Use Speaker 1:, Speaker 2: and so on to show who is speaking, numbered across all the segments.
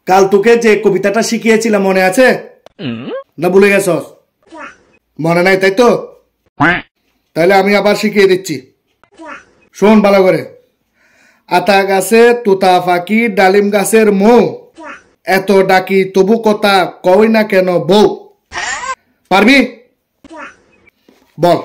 Speaker 1: কাল তোকে যে কবিতাটা শিখিয়েছিলাম মনে আছে না ভুলে গেছস? মনে নাই তাই তো? তাহলে আমি আবার শিখিয়ে দিচ্ছি, শোন ভালো করে। আতা গাছে তোতা পাখি ডালিম গাছের মৌ, এত ডাকি তবু কথা কই না কেন বউ। পারবি? বল।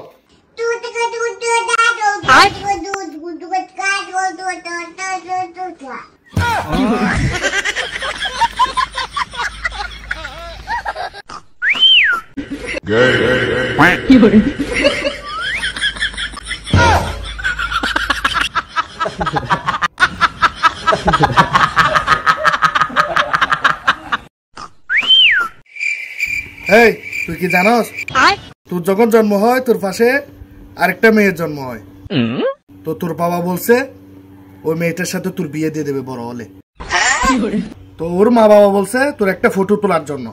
Speaker 1: এই তুই কি জানোস, তোর যখন জন্ম হয় তোর পাশে আরেকটা মেয়ের জন্ম হয়, তো তোর বাবা বলছে ওই মেয়েটার সাথে তোর বিয়ে দিয়ে দেবে বড় হলে। তো ওর মা বাবা বলছে তোর একটা ফটো তোলার জন্য।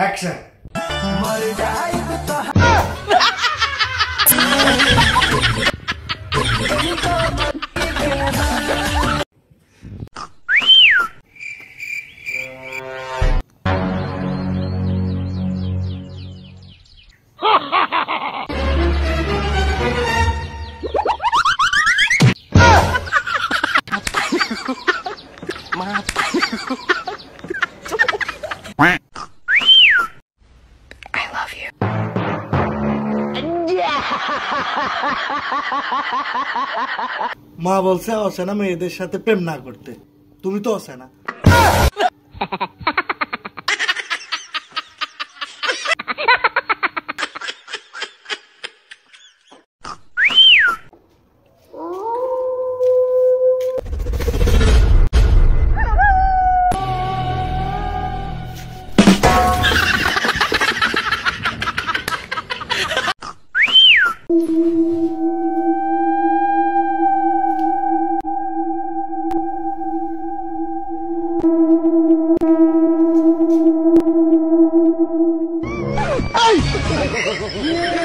Speaker 1: Action. মা বলছে অচেনা মেয়েদের সাথে প্রেম না করতে, তুমি তো অচেনা। Hey!